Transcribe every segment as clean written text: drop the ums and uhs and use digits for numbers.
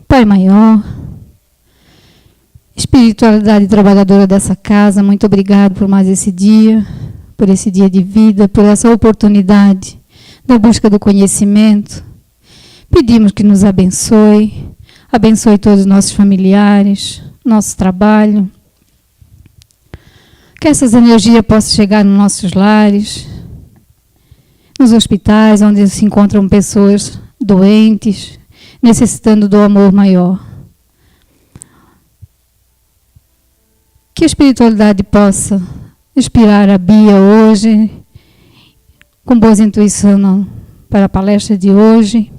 Pai Maior, espiritualidade trabalhadora dessa casa, muito obrigado por mais esse dia, por esse dia de vida, por essa oportunidade da busca do conhecimento. Pedimos que nos abençoe, abençoe todos os nossos familiares, nosso trabalho, que essas energias possam chegar nos nossos lares, nos hospitais onde se encontram pessoas doentes, necessitando do amor maior. Que a espiritualidade possa inspirar a Bia hoje, com boas intuições para a palestra de hoje.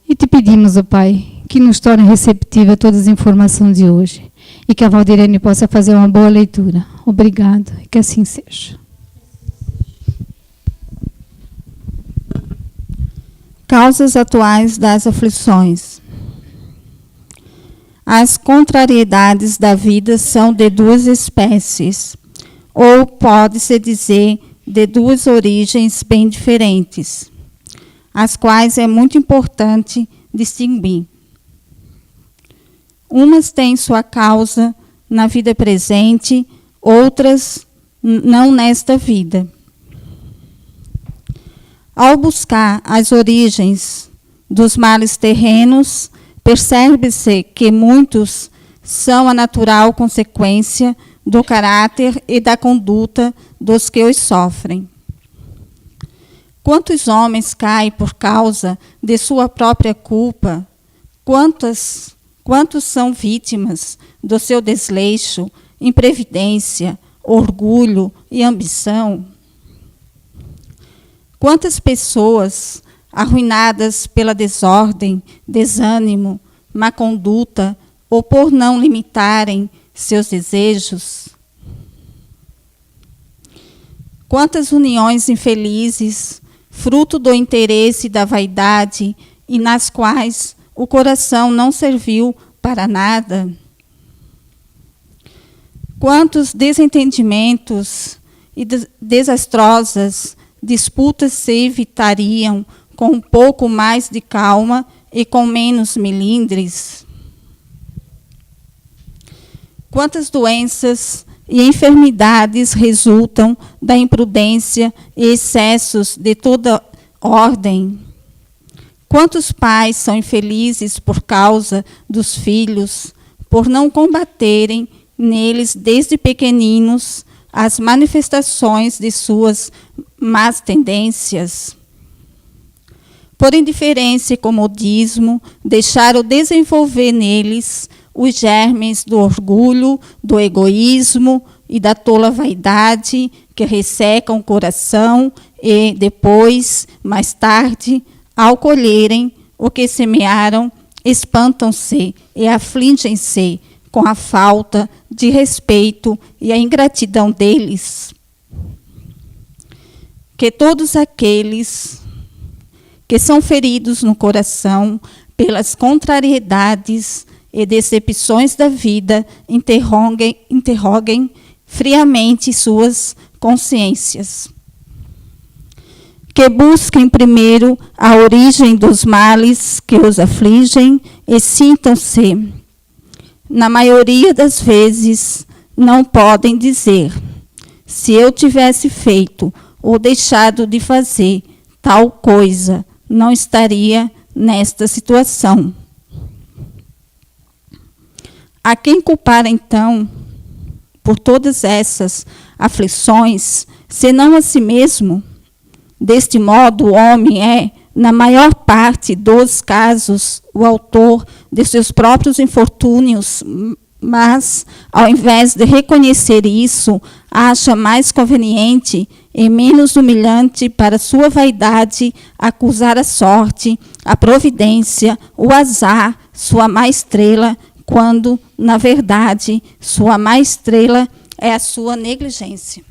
E te pedimos, ó Pai, que nos torne receptiva a todas as informações de hoje e que a Valdirene possa fazer uma boa leitura. Obrigado, e que assim seja. Causas atuais das aflições. As contrariedades da vida são de duas espécies, ou pode-se dizer de duas origens bem diferentes, as quais é muito importante distinguir. Umas têm sua causa na vida presente, outras não nesta vida. Ao buscar as origens dos males terrenos, percebe-se que muitos são a natural consequência do caráter e da conduta dos que os sofrem. Quantos homens caem por causa de sua própria culpa? Quantos são vítimas do seu desleixo, imprevidência, orgulho e ambição? Quantas pessoas arruinadas pela desordem, desânimo, má conduta ou por não limitarem seus desejos? Quantas uniões infelizes, fruto do interesse e da vaidade, e nas quais o coração não serviu para nada? Quantos desentendimentos e desastrosas disputas se evitariam com um pouco mais de calma e com menos melindres? Quantas doenças e enfermidades resultam da imprudência e excessos de toda ordem? Quantos pais são infelizes por causa dos filhos, por não combaterem neles desde pequeninos as manifestações de suas más tendências? Por indiferença e comodismo, deixaram desenvolver neles os germes do orgulho, do egoísmo e da tola vaidade que ressecam o coração e depois, mais tarde, ao colherem o que semearam, espantam-se e afligem-se com a falta de respeito e a ingratidão deles. Que todos aqueles que são feridos no coração pelas contrariedades e decepções da vida interroguem friamente suas consciências. Que busquem primeiro a origem dos males que os afligem e sintam-se, na maioria das vezes, não podem dizer: se eu tivesse feito ou deixado de fazer tal coisa, não estaria nesta situação. A quem culpar, então, por todas essas aflições, senão a si mesmo? Deste modo, o homem é, na maior parte dos casos, o autor de seus próprios infortúnios, mas, ao invés de reconhecer isso, acha mais conveniente e menos humilhante para sua vaidade acusar a sorte, a providência, o azar, sua má estrela, quando, na verdade, sua má estrela é a sua negligência.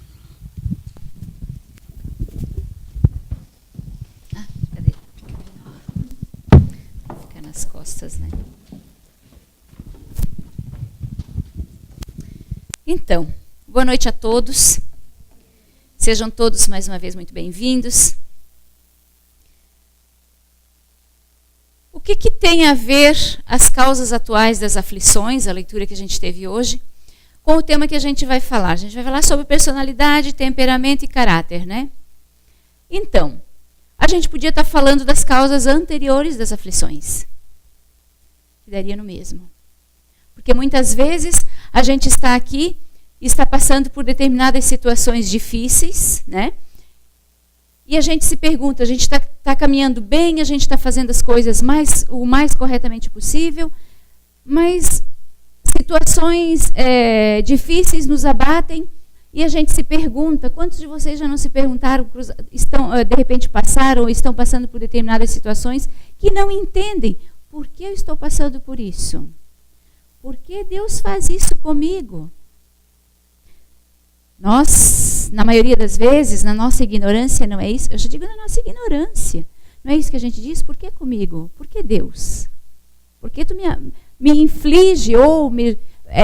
Fica nas costas, né? Então, boa noite a todos. Sejam todos, mais uma vez, muito bem-vindos. O que tem a ver as causas atuais das aflições, a leitura que a gente teve hoje, com o tema que a gente vai falar? A gente vai falar sobre personalidade, temperamento e caráter, né? Então, a gente podia estar falando das causas anteriores das aflições. Que daria no mesmo. Porque muitas vezes a gente está aqui e está passando por determinadas situações difíceis, né? E a gente se pergunta, a gente está caminhando bem, a gente está fazendo as coisas o mais corretamente possível, mas situações difíceis nos abatem e a gente se pergunta, quantos de vocês já não se perguntaram, de repente passaram ou estão passando por determinadas situações que não entendem por que eu estou passando por isso? Por que Deus faz isso comigo? Nós, na maioria das vezes, na nossa ignorância, não é isso? Eu já digo na nossa ignorância. Não é isso que a gente diz? Por que comigo? Por que Deus? Por que tu me inflige ou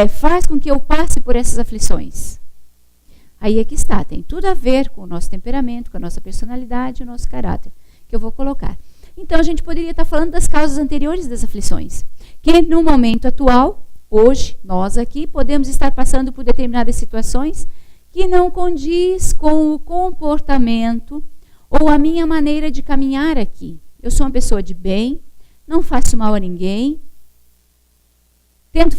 faz com que eu passe por essas aflições? Aí é que está, tem tudo a ver com o nosso temperamento, com a nossa personalidade, o nosso caráter, que eu vou colocar. Então, a gente poderia estar falando das causas anteriores das aflições. Que no momento atual, hoje, nós aqui, podemos estar passando por determinadas situações que não condiz com o comportamento ou a minha maneira de caminhar aqui. Eu sou uma pessoa de bem, não faço mal a ninguém, tento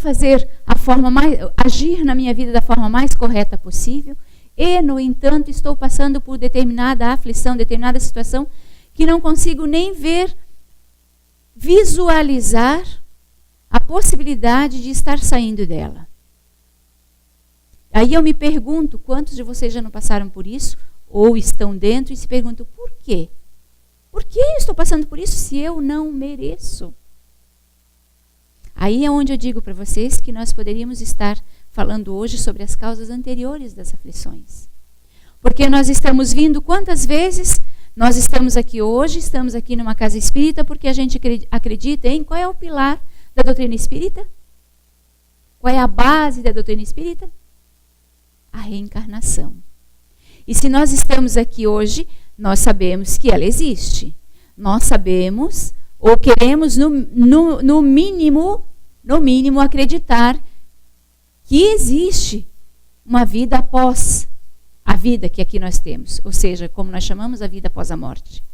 agir na minha vida da forma mais correta possível e, no entanto, estou passando por determinada aflição, determinada situação que não consigo nem visualizar a possibilidade de estar saindo dela. Aí eu me pergunto, quantos de vocês já não passaram por isso, ou estão dentro e se perguntam, por quê? Por que eu estou passando por isso se eu não mereço? Aí é onde eu digo para vocês que nós poderíamos estar falando hoje sobre as causas anteriores das aflições. Porque nós estamos vindo, quantas vezes nós estamos aqui hoje, estamos aqui numa casa espírita, porque a gente acredita em qual é o pilar da doutrina espírita? Qual é a base da doutrina espírita? A reencarnação. E se nós estamos aqui hoje, nós sabemos que ela existe. Nós sabemos, ou queremos no mínimo acreditar que existe uma vida após a vida que aqui nós temos. Ou seja, como nós chamamos a vida após a morte.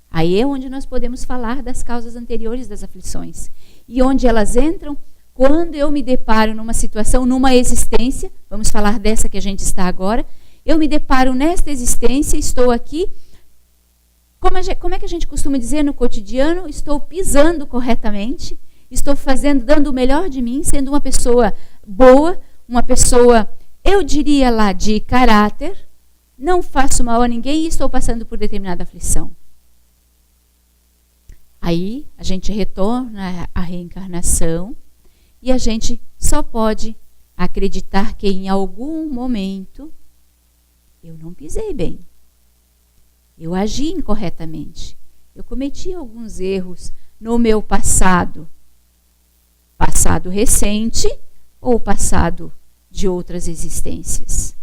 Aí é onde nós podemos falar das causas anteriores das aflições. E onde elas entram quando eu me deparo numa situação, numa existência, vamos falar dessa que a gente está agora, eu me deparo nesta existência, estou aqui, como é que a gente costuma dizer no cotidiano? Estou pisando corretamente, estou dando o melhor de mim, sendo uma pessoa boa, uma pessoa, eu diria lá, de caráter, não faço mal a ninguém e estou passando por determinada aflição. Aí a gente retorna à reencarnação e a gente só pode acreditar que em algum momento eu não pisei bem. Eu agi incorretamente. Eu cometi alguns erros no meu passado. Passado recente ou passado de outras existências.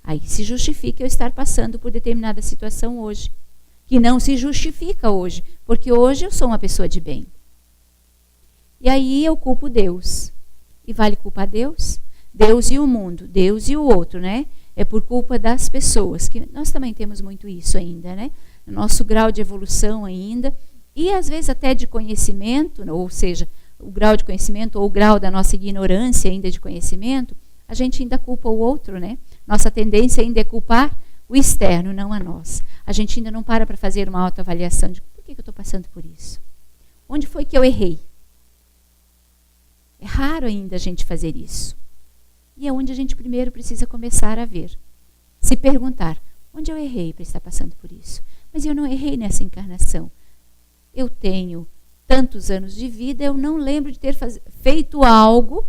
Aí se justifica eu estar passando por determinada situação hoje. Que não se justifica hoje, porque hoje eu sou uma pessoa de bem. E aí eu culpo Deus. E vale culpar Deus? Deus e o mundo, Deus e o outro, né? É por culpa das pessoas, que nós também temos muito isso ainda, né? No nosso grau de evolução ainda, e às vezes até de conhecimento, ou seja, o grau de conhecimento ou o grau da nossa ignorância ainda de conhecimento, a gente ainda culpa o outro, né? Nossa tendência ainda é culpar o externo, não a nós. A gente ainda não para fazer uma autoavaliação de por que eu estou passando por isso? Onde foi que eu errei? É raro ainda a gente fazer isso. E é onde a gente primeiro precisa começar a ver. Se perguntar, onde eu errei para estar passando por isso? Mas eu não errei nessa encarnação. Eu tenho tantos anos de vida, eu não lembro de ter feito algo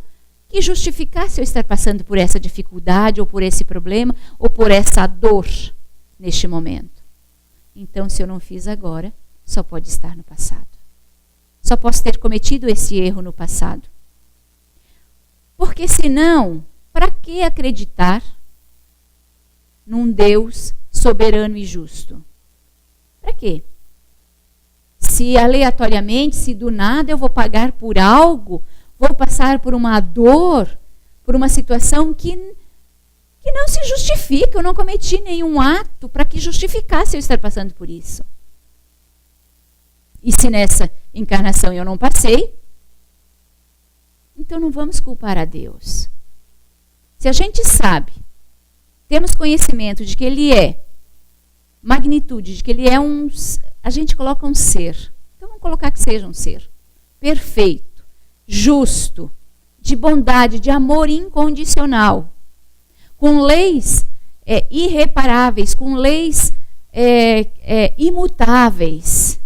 que justificasse eu estar passando por essa dificuldade, ou por esse problema, ou por essa dor neste momento. Então, se eu não fiz agora, só pode estar no passado. Só posso ter cometido esse erro no passado. Porque senão, para que acreditar num Deus soberano e justo? Para quê? se aleatoriamente, se do nada eu vou pagar por algo, vou passar por uma dor, por uma situação que não se justifica. Eu não cometi nenhum ato para que justificasse eu estar passando por isso. E se nessa encarnação eu não passei, então não vamos culpar a Deus. Se a gente sabe, temos conhecimento de que Ele é magnitude, de que Ele é a gente coloca um ser. Então vamos colocar que seja um ser perfeito, justo, de bondade, de amor incondicional, com leis irreparáveis, com leis imutáveis.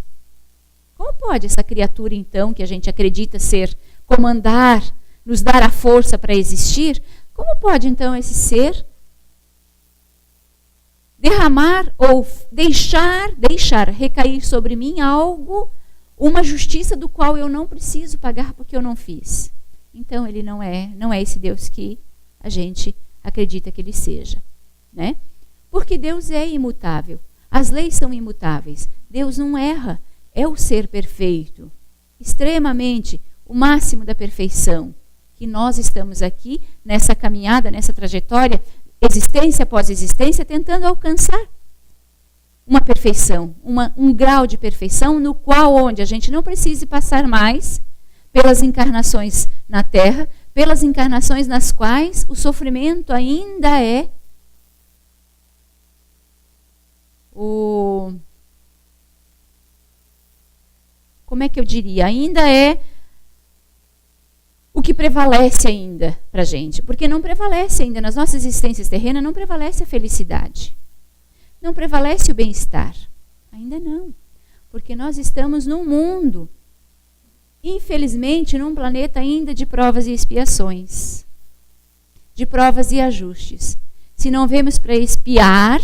Como pode essa criatura, então, que a gente acredita ser, comandar, nos dar a força para existir, como pode, então, esse ser derramar ou deixar recair sobre mim algo, uma justiça do qual eu não preciso pagar porque eu não fiz? Então, ele não é esse Deus que a gente acredita que ele seja, né? Porque Deus é imutável. As leis são imutáveis. Deus não erra. É o ser perfeito, extremamente, o máximo da perfeição, que nós estamos aqui, nessa caminhada, nessa trajetória, existência após existência, tentando alcançar uma perfeição, um grau de perfeição no qual, onde a gente não precise passar mais pelas encarnações na Terra, pelas encarnações nas quais o sofrimento ainda é como é que eu diria? Ainda é o que prevalece ainda para a gente. Porque não prevalece ainda, nas nossas existências terrenas, não prevalece a felicidade. Não prevalece o bem-estar. Ainda não. Porque nós estamos num mundo, infelizmente, num planeta ainda de provas e expiações. De provas e ajustes. Se não vemos para expiar,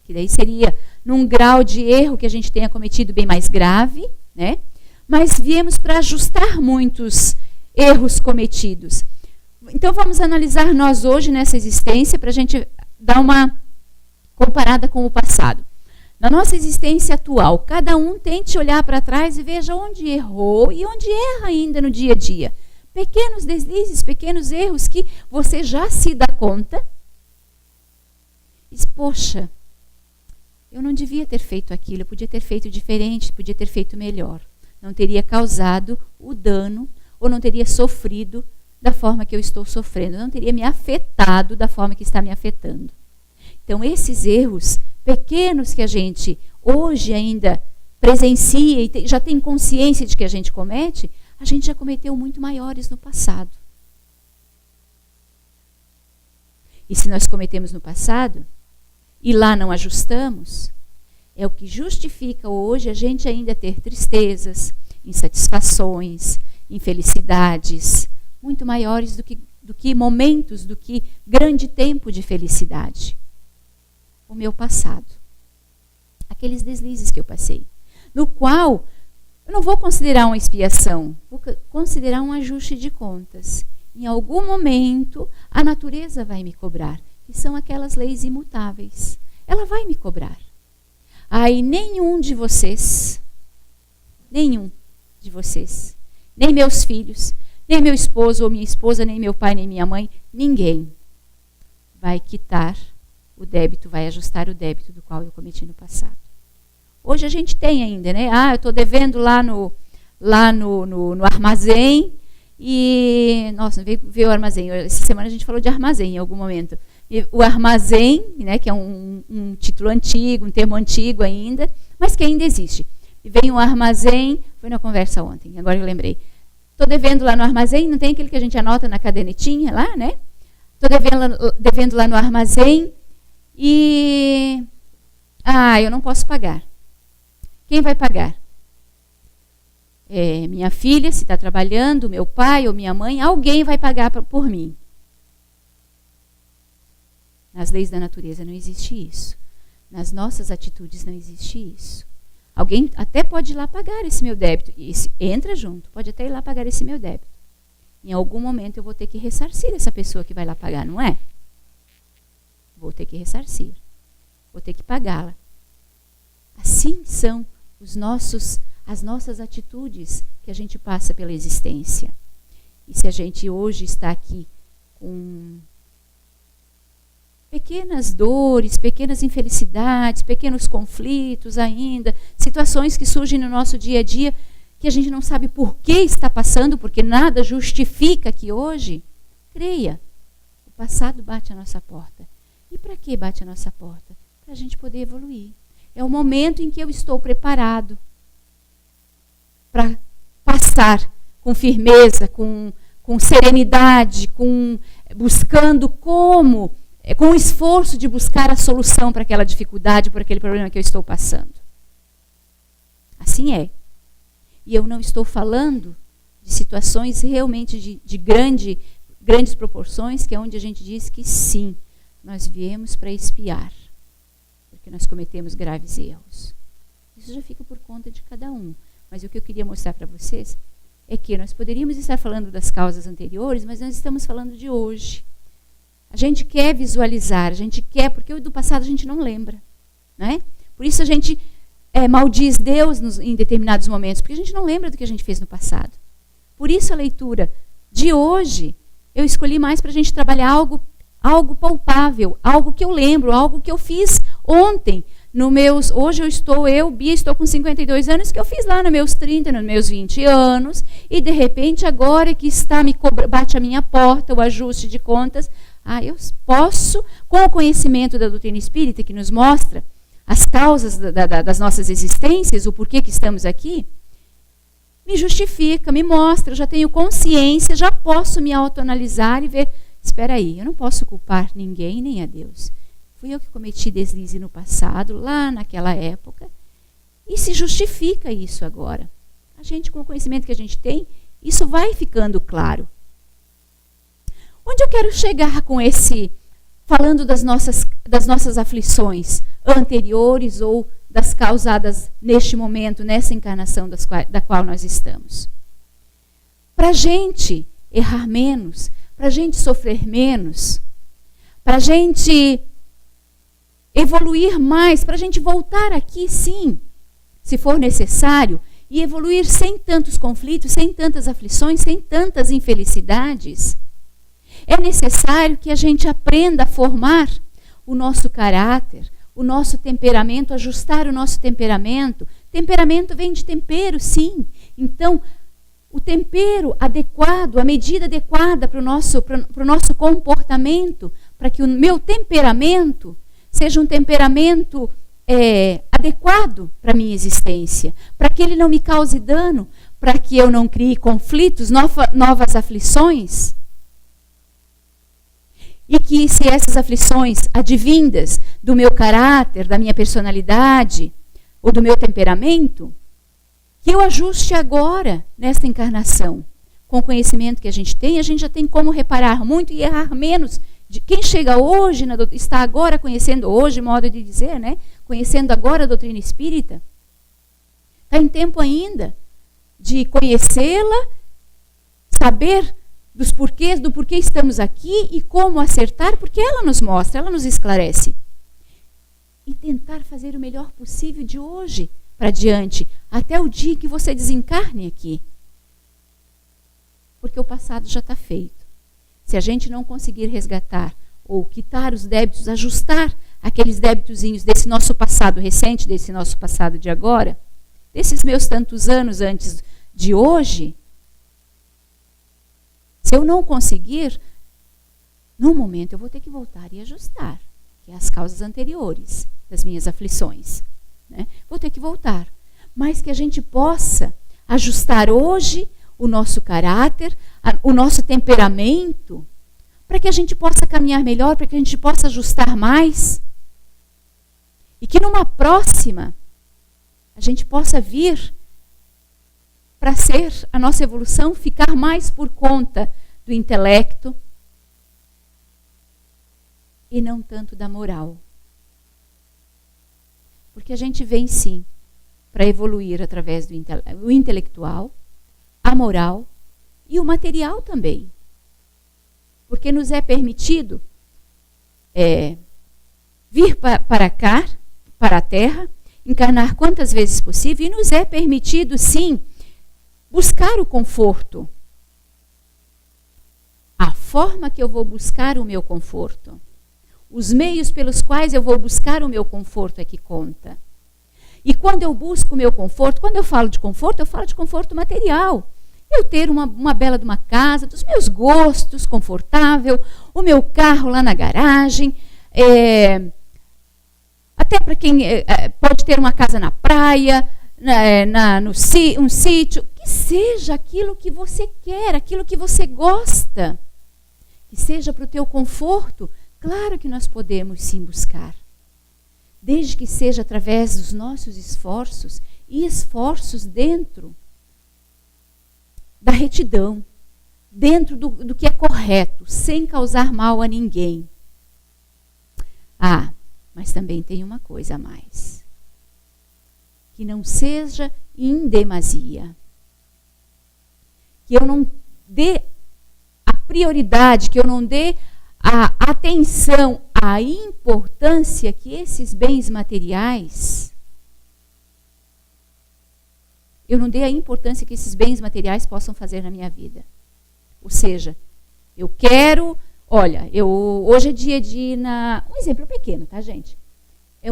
que daí seria num grau de erro que a gente tenha cometido bem mais grave, né? Mas viemos para ajustar muitos erros cometidos. Então vamos analisar nós hoje nessa existência para a gente dar uma comparada com o passado. Na nossa existência atual, cada um tente olhar para trás e veja onde errou e onde erra ainda no dia a dia. Pequenos deslizes, pequenos erros que você já se dá conta. Diz, poxa, eu não devia ter feito aquilo, eu podia ter feito diferente, podia ter feito melhor. Não teria causado o dano, ou não teria sofrido da forma que eu estou sofrendo, não teria me afetado da forma que está me afetando. Então, esses erros pequenos que a gente hoje ainda presencia e já tem consciência de que a gente comete, a gente já cometeu muito maiores no passado. E se nós cometemos no passado, e lá não ajustamos, é o que justifica hoje a gente ainda ter tristezas, insatisfações, infelicidades, muito maiores do que momentos, do que grande tempo de felicidade. O meu passado. Aqueles deslizes que eu passei. No qual eu não vou considerar uma expiação, vou considerar um ajuste de contas. Em algum momento, a natureza vai me cobrar, que são aquelas leis imutáveis. Ela vai me cobrar. Aí nenhum de vocês, nem meus filhos, nem meu esposo ou minha esposa, nem meu pai, nem minha mãe, ninguém vai quitar o débito, vai ajustar o débito do qual eu cometi no passado. Hoje a gente tem ainda, né? Eu estou devendo lá no armazém e... Nossa, veio o armazém. Essa semana a gente falou de armazém em algum momento. O armazém, né, que é um título antigo, um termo antigo ainda, mas que ainda existe. E vem um armazém, foi na conversa ontem, agora eu lembrei. Estou devendo lá no armazém, não tem aquele que a gente anota na cadernetinha lá, né? Estou devendo lá no armazém e... eu não posso pagar. Quem vai pagar? Minha filha, se está trabalhando, meu pai ou minha mãe, alguém vai pagar por mim. Nas leis da natureza não existe isso. Nas nossas atitudes não existe isso. Alguém até pode ir lá pagar esse meu débito. Entra junto, pode até ir lá pagar esse meu débito. Em algum momento eu vou ter que ressarcir essa pessoa que vai lá pagar, não é? Vou ter que ressarcir. Vou ter que pagá-la. Assim são as nossas atitudes que a gente passa pela existência. E se a gente hoje está aqui com pequenas dores, pequenas infelicidades, pequenos conflitos ainda, situações que surgem no nosso dia a dia, que a gente não sabe por que está passando, porque nada justifica que hoje, creia, o passado bate a nossa porta. E para que bate a nossa porta? Para a gente poder evoluir. É o momento em que eu estou preparado para passar com firmeza, com serenidade, buscando com o esforço de buscar a solução para aquela dificuldade, para aquele problema que eu estou passando. Assim é. E eu não estou falando de situações realmente de grandes proporções, que é onde a gente diz que sim, nós viemos para expiar, porque nós cometemos graves erros. Isso já fica por conta de cada um. Mas o que eu queria mostrar para vocês é que nós poderíamos estar falando das causas anteriores, mas nós estamos falando de hoje. A gente quer visualizar, a gente quer, porque o do passado a gente não lembra, né? Por isso a gente maldiz Deus em determinados momentos, porque a gente não lembra do que a gente fez no passado. Por isso a leitura de hoje, eu escolhi mais para a gente trabalhar algo palpável, algo que eu lembro, algo que eu fiz ontem. Hoje Bia, estou com 52 anos, que eu fiz lá nos meus 30, nos meus 20 anos, e de repente agora que bate a minha porta o ajuste de contas, eu posso, com o conhecimento da doutrina espírita que nos mostra as causas das nossas existências, o porquê que estamos aqui, me justifica, me mostra, eu já tenho consciência, já posso me autoanalisar e ver, espera aí, eu não posso culpar ninguém, nem a Deus. Fui eu que cometi deslize no passado, lá naquela época, e se justifica isso agora. A gente, com o conhecimento que a gente tem, isso vai ficando claro. Onde eu quero chegar com falando das nossas aflições anteriores ou das causadas neste momento, nessa encarnação da qual nós estamos? Para a gente errar menos, para a gente sofrer menos, para a gente evoluir mais, para a gente voltar aqui, sim, se for necessário, e evoluir sem tantos conflitos, sem tantas aflições, sem tantas infelicidades, é necessário que a gente aprenda a formar o nosso caráter, o nosso temperamento, ajustar o nosso temperamento. Temperamento vem de tempero, sim. Então, o tempero adequado, a medida adequada para o nosso comportamento, para que o meu temperamento seja um temperamento adequado para a minha existência, para que ele não me cause dano, para que eu não crie conflitos, novas aflições. E que se essas aflições advindas do meu caráter, da minha personalidade, ou do meu temperamento, que eu ajuste agora, nesta encarnação. Com o conhecimento que a gente já tem como reparar muito e errar menos. Quem chega hoje, está agora conhecendo hoje, modo de dizer, né? Conhecendo agora a doutrina espírita, está em tempo ainda de conhecê-la, saber dos porquês, do porquê estamos aqui e como acertar, porque ela nos mostra, ela nos esclarece. E tentar fazer o melhor possível de hoje para diante, até o dia que você desencarne aqui. Porque o passado já está feito. Se a gente não conseguir resgatar ou quitar os débitos, ajustar aqueles débitozinhos desse nosso passado recente, desse nosso passado de agora, desses meus tantos anos antes de hoje, se eu não conseguir, num momento eu vou ter que voltar e ajustar, que é as causas anteriores das minhas aflições, né? Vou ter que voltar, mas que a gente possa ajustar hoje o nosso caráter, o nosso temperamento, para que a gente possa caminhar melhor, para que a gente possa ajustar mais, e que numa próxima a gente possa vir para ser a nossa evolução, ficar mais por conta do intelecto e não tanto da moral. Porque a gente vem sim para evoluir através do intelectual, a moral e o material também. Porque nos é permitido vir para cá, para a Terra, encarnar quantas vezes possível e nos é permitido, sim, buscar o conforto. A forma que eu vou buscar o meu conforto, os meios pelos quais eu vou buscar o meu conforto é que conta. E quando eu busco o meu conforto, quando eu falo de conforto, eu falo de conforto material. Eu ter uma bela de uma casa, dos meus gostos, confortável, o meu carro lá na garagem, até para quem pode ter uma casa na praia, um sítio, que seja aquilo que você quer, aquilo que você gosta, que seja para o teu conforto. Claro que nós podemos sim buscar, desde que seja através dos nossos esforços e esforços dentro da retidão, dentro do que é correto, sem causar mal a ninguém. Mas também tem uma coisa a mais. Que não seja em demasia. Que eu não dê a prioridade, que eu não dê a atenção, a importância que esses bens materiais, eu não dei a importância que esses bens materiais possam fazer na minha vida. Ou seja, eu quero, hoje é dia de ir um exemplo pequeno, tá, gente?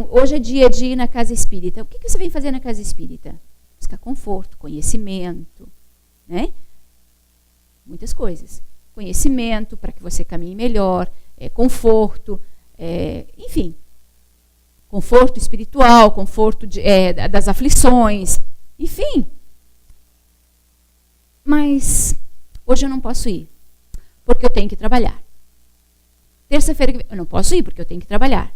Hoje é dia de ir na casa espírita. O que você vem fazer na casa espírita? Buscar conforto, conhecimento, né? Muitas coisas. Conhecimento para que você caminhe melhor, conforto, enfim. Conforto espiritual, conforto das aflições, enfim. Mas hoje eu não posso ir, porque eu tenho que trabalhar. Terça-feira eu não posso ir, porque eu tenho que trabalhar.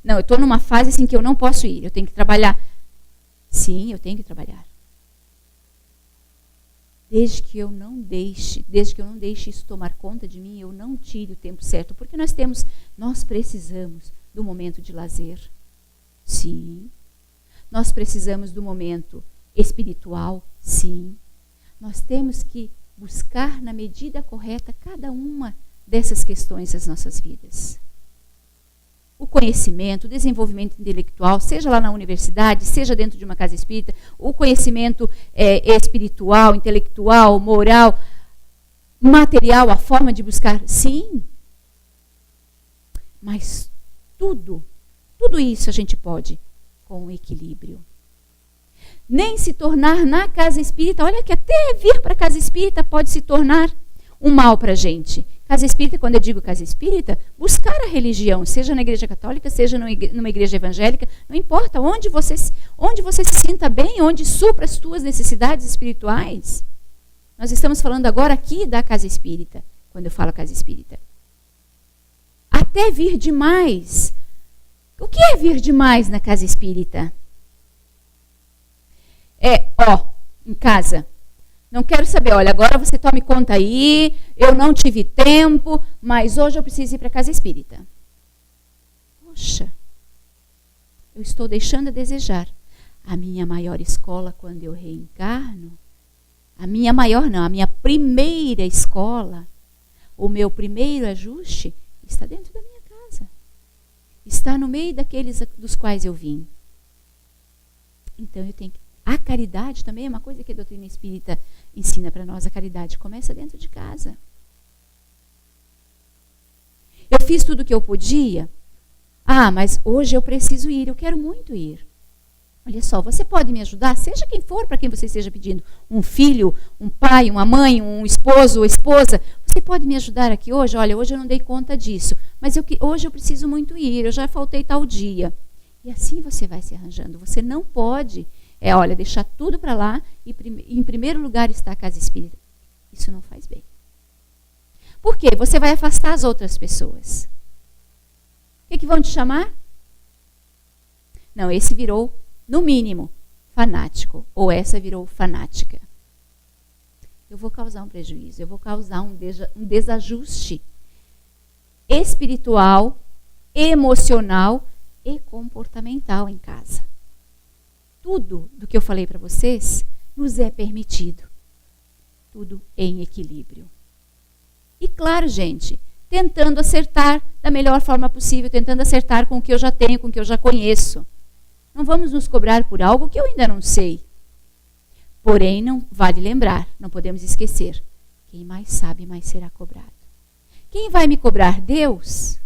Não, eu estou numa fase assim que eu não posso ir, eu tenho que trabalhar. Sim, eu tenho que trabalhar. Desde que eu não deixe isso tomar conta de mim, eu não tire o tempo certo, porque nós precisamos do momento de lazer. Sim. Nós precisamos do momento espiritual. Sim. Nós temos que buscar na medida correta cada uma dessas questões das nossas vidas. O conhecimento, o desenvolvimento intelectual, seja lá na universidade, seja dentro de uma casa espírita, o conhecimento espiritual, intelectual, moral, material, a forma de buscar, sim. Mas tudo isso a gente pode com equilíbrio. Nem se tornar na casa espírita, olha que até vir para a casa espírita pode se tornar um mal para a gente. Casa espírita, quando eu digo casa espírita, buscar a religião, seja na igreja católica, seja numa igreja evangélica, não importa, onde você se sinta bem, onde supra as tuas necessidades espirituais. Nós estamos falando agora aqui da casa espírita, quando eu falo casa espírita. Até vir demais. O que é vir demais na casa espírita? Em casa. Não quero saber, olha, agora você tome conta aí, eu não tive tempo, mas hoje eu preciso ir para a casa espírita. Poxa, eu estou deixando a desejar. A minha maior escola quando eu reencarno, a minha primeira escola, o meu primeiro ajuste está dentro da minha casa. Está no meio daqueles dos quais eu vim. Então eu tenho que... A caridade também é uma coisa que a doutrina espírita ensina para nós. A caridade começa dentro de casa. Eu fiz tudo o que eu podia. Mas hoje eu preciso ir, eu quero muito ir. Olha só, você pode me ajudar? Seja quem for para quem você esteja pedindo. Um filho, um pai, uma mãe, um esposo ou esposa. Você pode me ajudar aqui hoje? Olha, hoje eu não dei conta disso. Mas hoje eu preciso muito ir, eu já faltei tal dia. E assim você vai se arranjando. Você não pode... deixar tudo para lá e em primeiro lugar está a casa espírita. Isso não faz bem. Por quê? Você vai afastar as outras pessoas. O que vão te chamar? Não, esse virou, no mínimo, fanático. Ou essa virou fanática. Eu vou causar um prejuízo, eu vou causar um desajuste espiritual, emocional e comportamental em casa. Tudo do que eu falei para vocês nos é permitido. Tudo em equilíbrio. E claro, gente, tentando acertar da melhor forma possível, tentando acertar com o que eu já tenho, com o que eu já conheço. Não vamos nos cobrar por algo que eu ainda não sei. Porém, não vale lembrar, não podemos esquecer. Quem mais sabe, mais será cobrado. Quem vai me cobrar? Deus?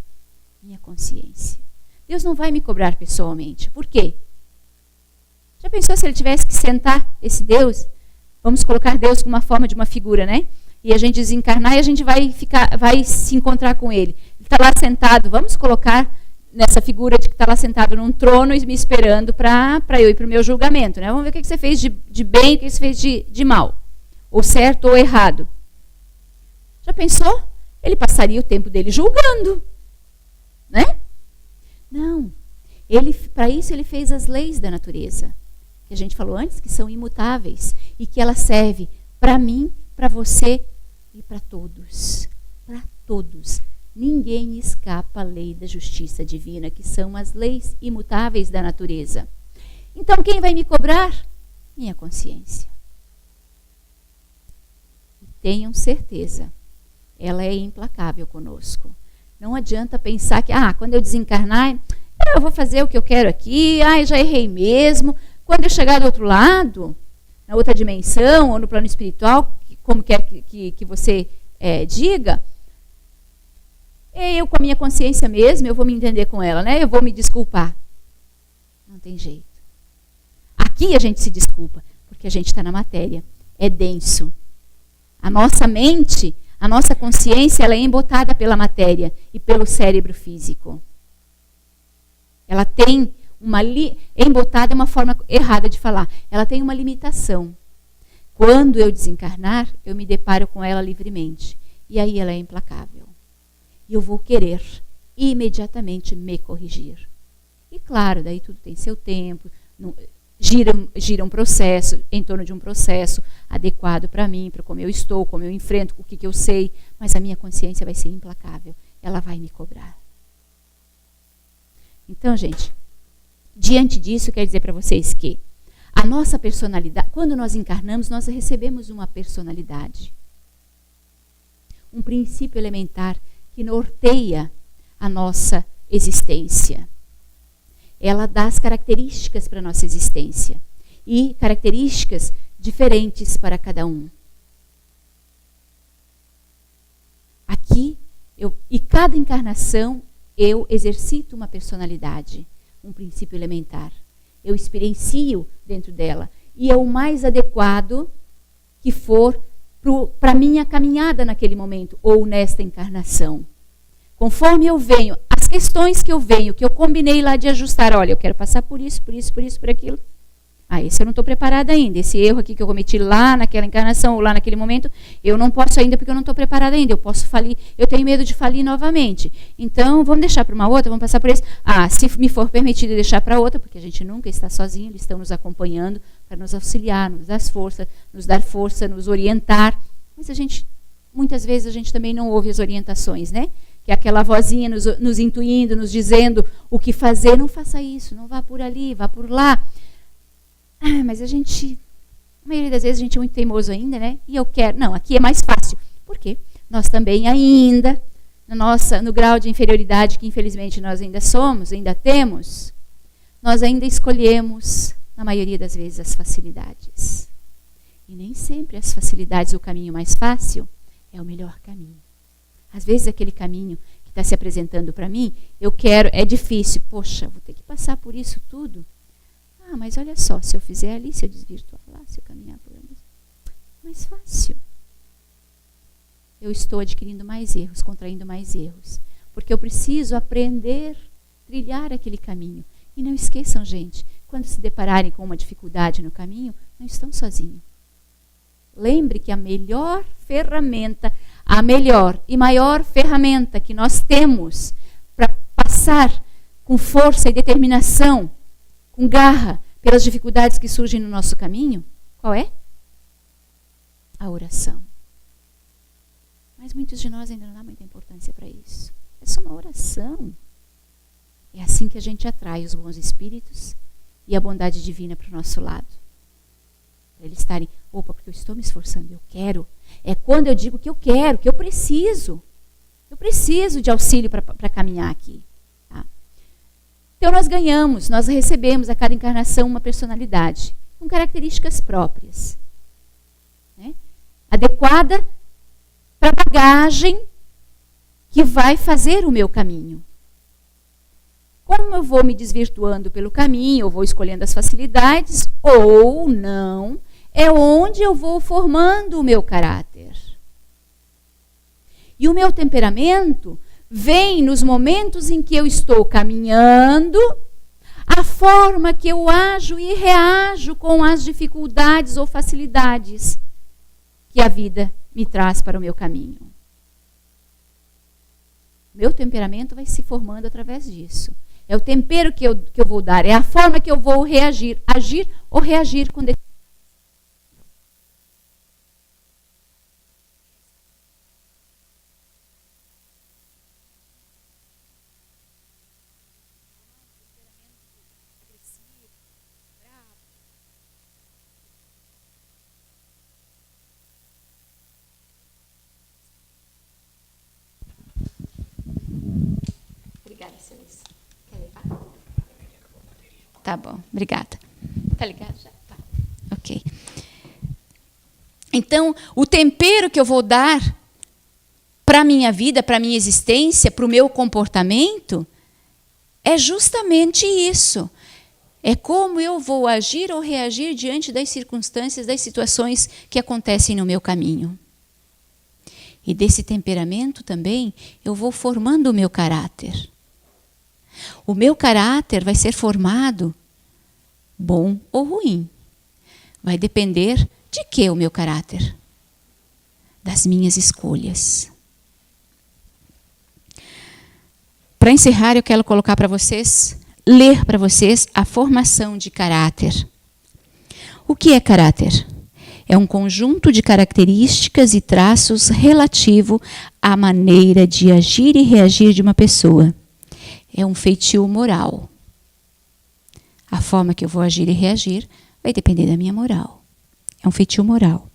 Minha consciência. Deus não vai me cobrar pessoalmente. Por quê? Já pensou se ele tivesse que sentar, esse Deus? Vamos colocar Deus como uma forma de uma figura, né? E a gente desencarnar e a gente vai se encontrar com ele. Ele está lá sentado, vamos colocar nessa figura de que está lá sentado num trono e me esperando para eu ir para o meu julgamento, né? Vamos ver o que você fez de bem e o que você fez de mal. Ou certo ou errado. Já pensou? Ele passaria o tempo dele julgando. Né? Não. Para isso ele fez as leis da natureza. Que a gente falou antes, que são imutáveis. E que ela serve para mim, para você e para todos. Para todos. Ninguém escapa à lei da justiça divina, que são as leis imutáveis da natureza. Então, quem vai me cobrar? Minha consciência. E tenham certeza, ela é implacável conosco. Não adianta pensar que, quando eu desencarnar, eu vou fazer o que eu quero aqui, já errei mesmo. Quando eu chegar do outro lado, na outra dimensão, ou no plano espiritual, como quer que você diga, eu com a minha consciência mesmo, eu vou me entender com ela, né? Eu vou me desculpar. Não tem jeito. Aqui a gente se desculpa, porque a gente está na matéria. É denso. A nossa mente, a nossa consciência, ela é embotada pela matéria e pelo cérebro físico. Ela tem embotada é uma forma errada de falar. Ela tem uma limitação. Quando eu desencarnar, eu me deparo com ela livremente. E aí ela é implacável. E eu vou querer imediatamente me corrigir. E claro, daí tudo tem seu tempo, gira um processo, em torno de um processo adequado para mim, para como eu estou, como eu enfrento, o que eu sei, mas a minha consciência vai ser implacável, ela vai me cobrar. Então, gente, diante disso, eu quero dizer para vocês que a nossa personalidade, quando nós encarnamos, nós recebemos uma personalidade, um princípio elementar que norteia a nossa existência. Ela dá as características para a nossa existência. E características diferentes para cada um. Aqui, e cada encarnação, eu exercito uma personalidade, um princípio elementar. Eu experiencio dentro dela. E é o mais adequado que for para a minha caminhada naquele momento, ou nesta encarnação. Conforme eu venho, as questões que eu venho, que eu combinei lá de ajustar, olha, eu quero passar por isso, por aquilo. Esse eu não estou preparada ainda. Esse erro aqui que eu cometi lá naquela encarnação, ou lá naquele momento, eu não posso ainda porque eu não estou preparada ainda. Eu posso falir, eu tenho medo de falir novamente. Então, vamos deixar para uma outra, vamos passar por esse. Se me for permitido deixar para outra, porque a gente nunca está sozinho, eles estão nos acompanhando para nos auxiliar, nos dar força, nos orientar. Mas muitas vezes a gente também não ouve as orientações, né? Que é aquela vozinha nos intuindo, nos dizendo o que fazer. Não faça isso, não vá por ali, vá por lá. Mas a maioria das vezes a gente é muito teimoso ainda, né? E eu quero, não, aqui é mais fácil. Por quê? Nós também ainda, no grau de inferioridade que infelizmente nós ainda temos, nós ainda escolhemos, na maioria das vezes, as facilidades. E nem sempre as facilidades, o caminho mais fácil, é o melhor caminho. Às vezes aquele caminho que está se apresentando para mim, é difícil. Poxa, vou ter que passar por isso tudo. Mas olha só, se eu fizer ali, se eu desvirtuar lá, se eu caminhar por ali, mais fácil. Eu estou adquirindo mais erros, contraindo mais erros. Porque eu preciso aprender a trilhar aquele caminho. E não esqueçam, gente, quando se depararem com uma dificuldade no caminho, não estão sozinhos. Lembre que a melhor e maior ferramenta que nós temos para passar com força e determinação, com garra, pelas dificuldades que surgem no nosso caminho, qual é? A oração. Mas muitos de nós ainda não dão muita importância para isso. É só uma oração. É assim que a gente atrai os bons espíritos e a bondade divina para o nosso lado. Para eles estarem, porque eu estou me esforçando, eu quero. É quando eu digo que eu quero, que eu preciso. Eu preciso de auxílio para caminhar aqui. Tá? Então nós ganhamos, nós recebemos a cada encarnação uma personalidade, com características próprias, né? Adequada para a bagagem que vai fazer o meu caminho. Como eu vou me desvirtuando pelo caminho, eu vou escolhendo as facilidades, ou não, é onde eu vou formando o meu caráter. E o meu temperamento vem nos momentos em que eu estou caminhando, a forma que eu ajo e reajo com as dificuldades ou facilidades que a vida me traz para o meu caminho. Meu temperamento vai se formando através disso. É o tempero que eu vou dar, é a forma que eu vou reagir, agir ou reagir com determinação. Obrigada, Celeste. Quer levar? Tá bom, obrigada. Tá ligado já? Tá. Ok. Então, o tempero que eu vou dar para a minha vida, para a minha existência, para o meu comportamento, é justamente isso. É como eu vou agir ou reagir diante das circunstâncias, das situações que acontecem no meu caminho. E desse temperamento também, eu vou formando o meu caráter. O meu caráter vai ser formado, bom ou ruim. Vai depender de que o meu caráter? Das minhas escolhas. Para encerrar, eu quero colocar para vocês, ler para vocês a formação de caráter. O que é caráter? É um conjunto de características e traços relativo à maneira de agir e reagir de uma pessoa. É um feitio moral. A forma que eu vou agir e reagir vai depender da minha moral. É um feitio moral.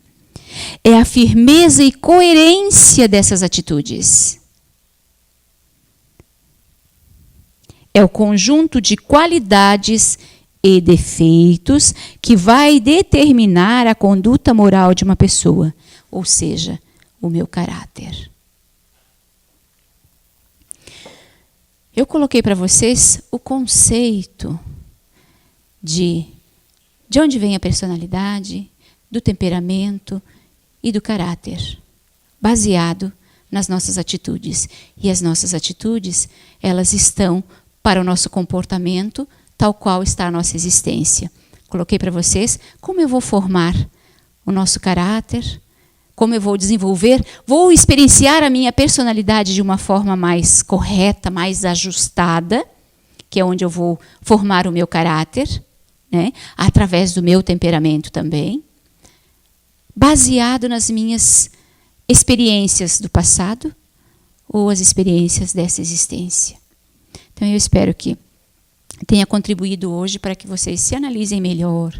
É a firmeza e coerência dessas atitudes. É o conjunto de qualidades e defeitos que vai determinar a conduta moral de uma pessoa, ou seja, o meu caráter. Eu coloquei para vocês o conceito de onde vem a personalidade, do temperamento e do caráter, baseado nas nossas atitudes. E as nossas atitudes, elas estão para o nosso comportamento, tal qual está a nossa existência. Coloquei para vocês como eu vou formar o nosso caráter, como eu vou desenvolver, vou experienciar a minha personalidade de uma forma mais correta, mais ajustada, que é onde eu vou formar o meu caráter, né, através do meu temperamento também, baseado nas minhas experiências do passado ou as experiências dessa existência. Então, eu espero que tenha contribuído hoje para que vocês se analisem melhor,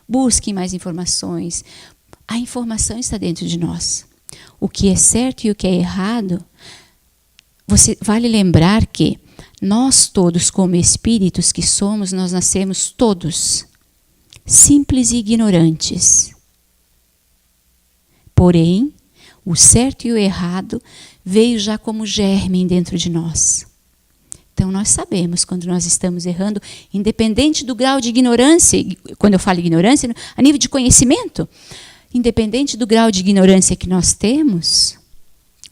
busquem mais informações. A informação está dentro de nós. O que é certo e o que é errado, vale lembrar que nós todos, como espíritos que somos, nós nascemos todos simples e ignorantes. Porém, o certo e o errado veio já como germe dentro de nós. Então, nós sabemos quando nós estamos errando, independente do grau de ignorância, quando eu falo ignorância, a nível de conhecimento, independente do grau de ignorância que nós temos,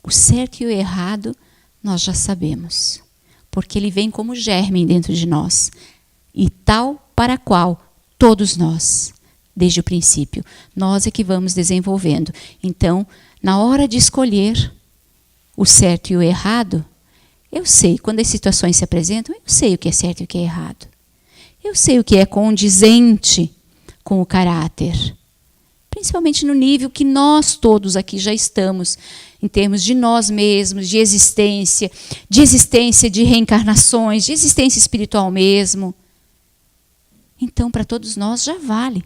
o certo e o errado nós já sabemos, porque ele vem como germe dentro de nós, e tal para qual todos nós, desde o princípio, nós é que vamos desenvolvendo. Então, na hora de escolher o certo e o errado, eu sei, quando as situações se apresentam, eu sei o que é certo e o que é errado. Eu sei o que é condizente com o caráter. Principalmente no nível que nós todos aqui já estamos, em termos de nós mesmos, de existência de reencarnações, de existência espiritual mesmo. Então, para todos nós já vale.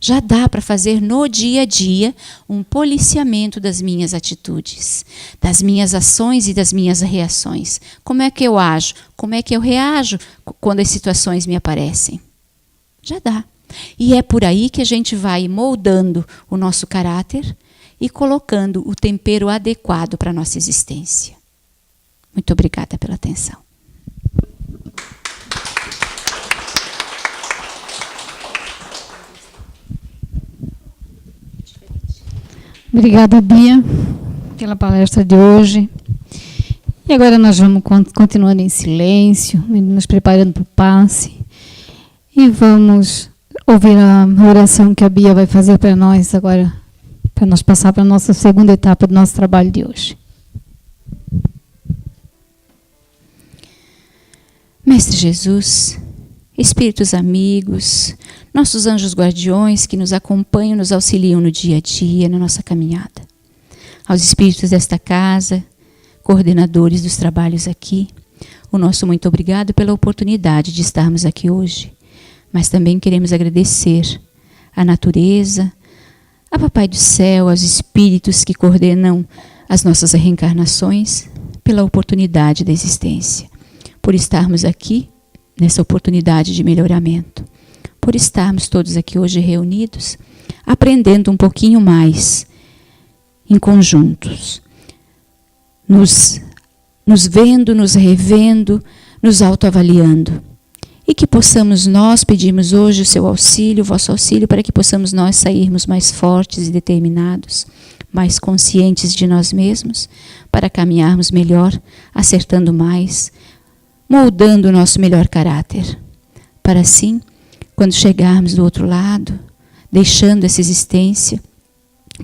Já dá para fazer no dia a dia um policiamento das minhas atitudes, das minhas ações e das minhas reações. Como é que eu ajo? Como é que eu reajo quando as situações me aparecem? Já dá. E é por aí que a gente vai moldando o nosso caráter e colocando o tempero adequado para a nossa existência. Muito obrigada pela atenção. Obrigada, Bia, pela palestra de hoje. E agora nós vamos continuando em silêncio, nos preparando para o passe. E vamos ouvir a oração que a Bia vai fazer para nós agora, para nós passar para a nossa segunda etapa do nosso trabalho de hoje. Mestre Jesus, Espíritos amigos, nossos anjos guardiões que nos acompanham, nos auxiliam no dia a dia, na nossa caminhada. Aos espíritos desta casa, coordenadores dos trabalhos aqui, o nosso muito obrigado pela oportunidade de estarmos aqui hoje. Mas também queremos agradecer à natureza, a Papai do Céu, aos espíritos que coordenam as nossas reencarnações, pela oportunidade da existência, por estarmos aqui nessa oportunidade de melhoramento, por estarmos todos aqui hoje reunidos, aprendendo um pouquinho mais em conjuntos, nos vendo, nos revendo, nos autoavaliando. E que possamos nós, pedimos hoje o seu auxílio, o vosso auxílio, para que possamos nós sairmos mais fortes e determinados, mais conscientes de nós mesmos, para caminharmos melhor, acertando mais, moldando o nosso melhor caráter. Para assim, quando chegarmos do outro lado, deixando essa existência,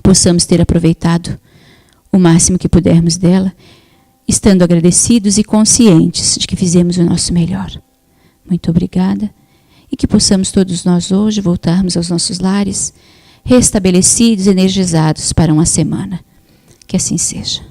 possamos ter aproveitado o máximo que pudermos dela, estando agradecidos e conscientes de que fizemos o nosso melhor. Muito obrigada, e que possamos todos nós hoje voltarmos aos nossos lares, restabelecidos, energizados para uma semana. Que assim seja.